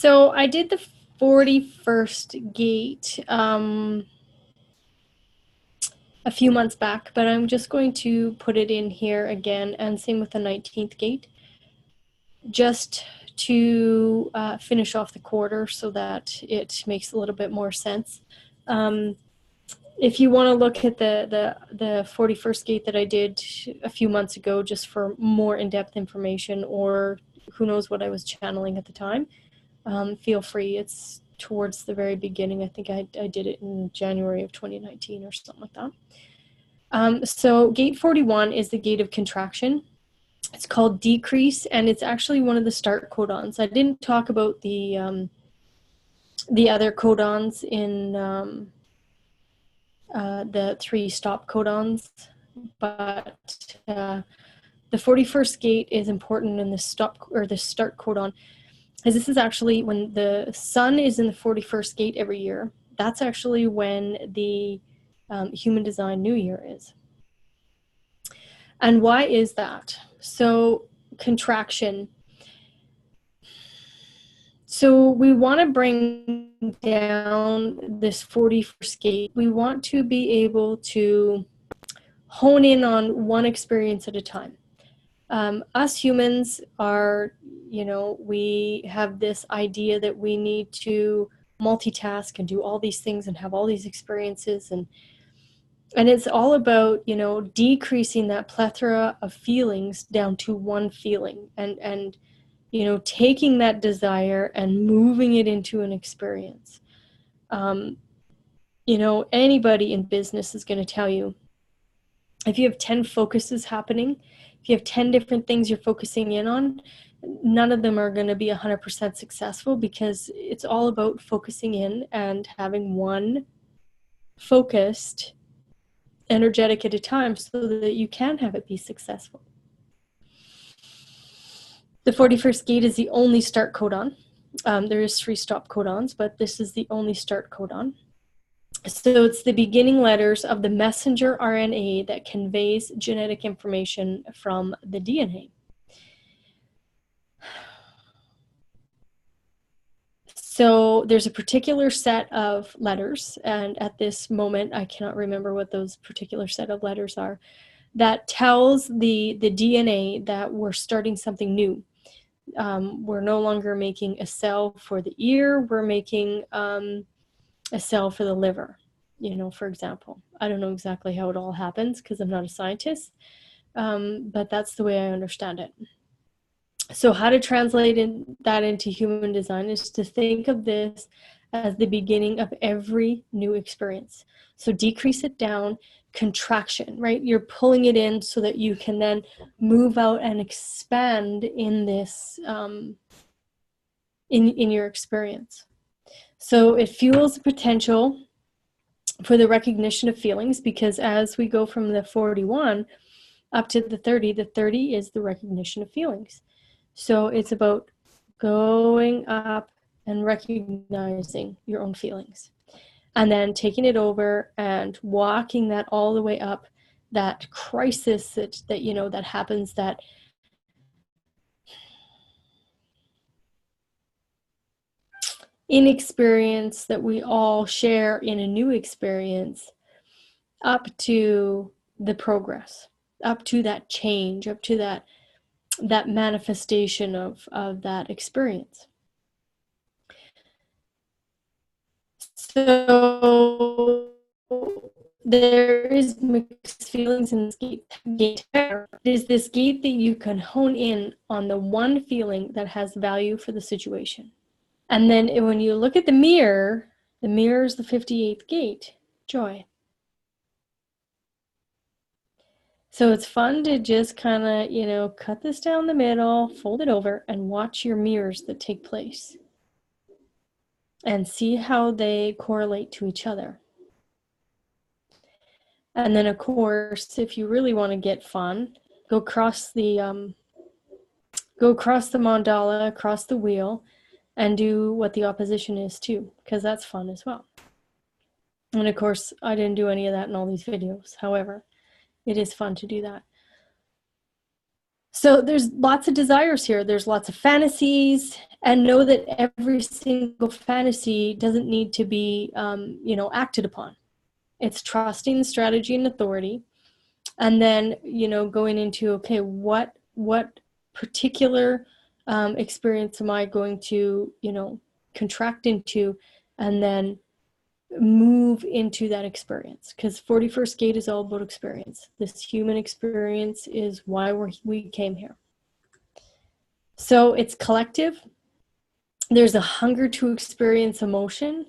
So I did the 41st gate a few months back, but I'm just going to put it in here again, and same with the 19th gate, just to finish off the quarter so that it makes a little bit more sense. If you want to look at the 41st gate that I did a few months ago, just for more in-depth information, or who knows what I was channeling at the time, feel free. It's towards the very beginning. I think I did it in January of 2019 or something like that. So gate 41 is the gate of contraction. It's called decrease, and it's actually one of the start codons. I didn't talk about the other codons in the 3 stop codons, but the 41st gate is important in the stop or the start codon, because this is actually when the sun is in the 41st gate every year. That's actually when the human design new year is. And why is that? So contraction. So we want to bring down this 41st gate. We want to be able to hone in on one experience at a time. Us humans are, we have this idea that we need to multitask and do all these things and have all these experiences, and it's all about, decreasing that plethora of feelings down to one feeling, and taking that desire and moving it into an experience. Anybody in business is going to tell you, if you have 10 focuses happening, if you have 10 different things you're focusing in on, none of them are going to be 100% successful, because it's all about focusing in and having one focused energetic at a time so that you can have it be successful. The 41st gate is the only start codon. There is 3 stop codons, but this is the only start codon. So it's the beginning letters of the messenger RNA that conveys genetic information from the DNA. So there's a particular set of letters, and at this moment I cannot remember what those particular set of letters are, that tells the DNA that we're starting something new. We're no longer making a cell for the ear, we're making a cell for the liver, for example. I don't know exactly how it all happens because I'm not a scientist, but that's the way I understand it. So how to translate that into human design is to think of this as the beginning of every new experience. So decrease it down, contraction, right? You're pulling it in so that you can then move out and expand in this, in your experience. So it fuels the potential for the recognition of feelings, because as we go from the 41 up to the 30 is the recognition of feelings. So it's about going up and recognizing your own feelings, and then taking it over and walking that all the way up, that crisis that happens, that inexperience that we all share in a new experience, up to the progress, up to that change, up to that manifestation of that experience. So there is mixed feelings in this gate. It is this gate that you can hone in on the one feeling that has value for the situation. And then when you look at the mirror is the 58th gate, joy. So it's fun to just kind of, cut this down the middle, fold it over, and watch your mirrors that take place, and see how they correlate to each other. And then, of course, if you really want to get fun, go across the mandala, across the wheel, and do what the opposition is too, because that's fun as well. And of course, I didn't do any of that in all these videos. However, it is fun to do that. So there's lots of desires here. There's lots of fantasies, and know that every single fantasy doesn't need to be, acted upon. It's trusting the strategy and authority, and then, going into, okay, what particular experience am I going to, contract into, and then move into that experience, because 41st gate is all about experience. This human experience is why we came here. So it's collective. There's a hunger to experience emotion.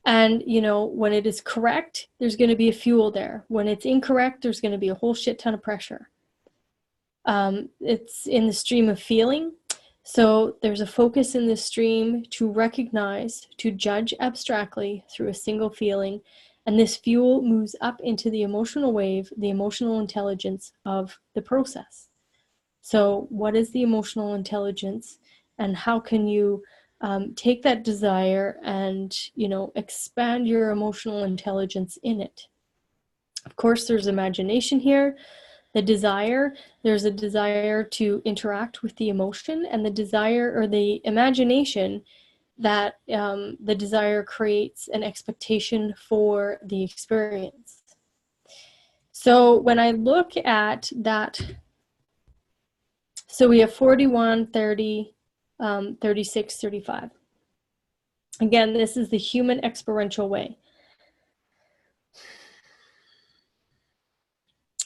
And, when it is correct, there's going to be a fuel there. When it's incorrect, there's going to be a whole shit ton of pressure. It's in the stream of feeling. So there's a focus in this stream to recognize, to judge abstractly through a single feeling. And this fuel moves up into the emotional wave, the emotional intelligence of the process. So what is the emotional intelligence, and how can you take that desire and, expand your emotional intelligence in it? Of course, there's imagination here. The desire, there's a desire to interact with the emotion, and the desire, or the imagination, that the desire creates an expectation for the experience. So when I look at that, so we have 41, 30, 36, 35. Again, this is the human experiential way.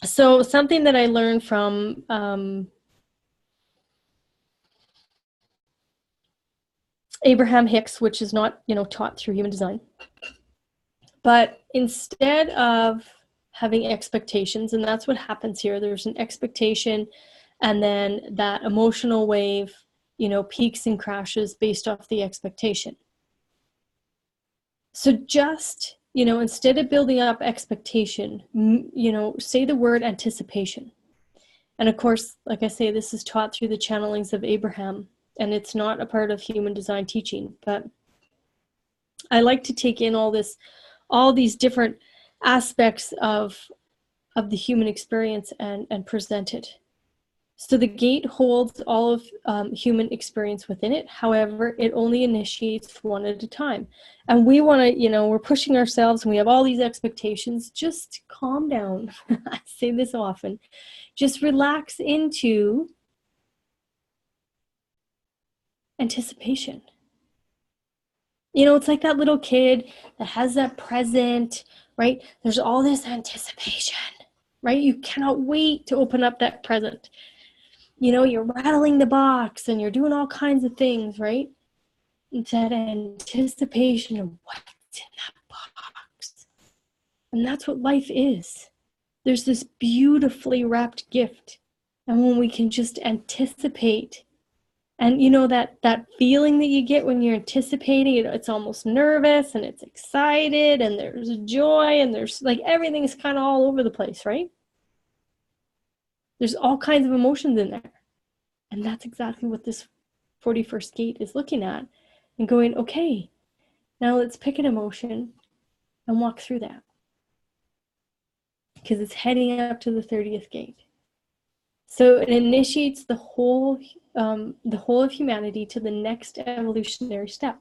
So something that I learned from Abraham Hicks, which is not, taught through human design, but instead of having expectations, and that's what happens here, there's an expectation, and then that emotional wave, peaks and crashes based off the expectation. So just, instead of building up expectation, say the word anticipation. And of course, like I say, this is taught through the channelings of Abraham, and it's not a part of human design teaching, but I like to take in all these different aspects of the human experience and present it. So the gate holds all of human experience within it. However, it only initiates one at a time. And we want to, we're pushing ourselves, and we have all these expectations. Just calm down. I say this often. Just relax into anticipation. It's like that little kid that has that present, right? There's all this anticipation, right? You cannot wait to open up that present. You're rattling the box and you're doing all kinds of things, right? It's that anticipation of what's in that box. And that's what life is. There's this beautifully wrapped gift. And when we can just anticipate, and that feeling that you get when you're anticipating, it's almost nervous and it's excited and there's joy and there's like everything is kind of all over the place, right? There's all kinds of emotions in there. And that's exactly what this 41st gate is looking at and going, okay, now let's pick an emotion and walk through that. Because it's heading up to the 30th gate. So it initiates the whole of humanity to the next evolutionary step.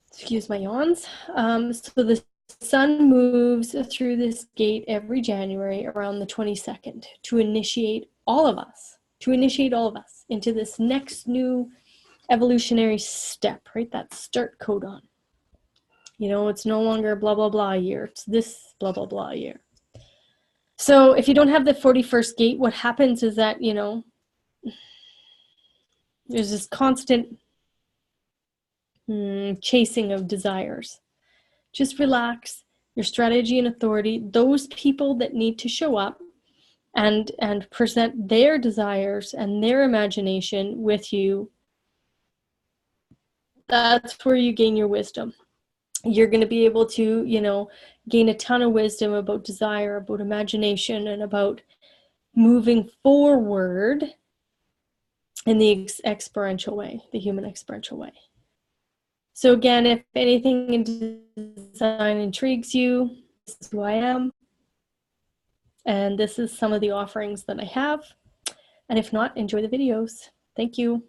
Excuse my yawns. So the sun moves through this gate every January around the 22nd to initiate all of us into this next new evolutionary step, right? That start codon. It's no longer blah, blah, blah year. It's this blah, blah, blah year. So if you don't have the 41st gate, what happens is that, there's this constant chasing of desires. Just relax. Your strategy and authority, those people that need to show up and present their desires and their imagination with you, that's where you gain your wisdom. You're going to be able to, gain a ton of wisdom about desire, about imagination, and about moving forward in the experiential way, the human experiential way. So again, if anything in design intrigues you, this is who I am. And this is some of the offerings that I have. And if not, enjoy the videos. Thank you.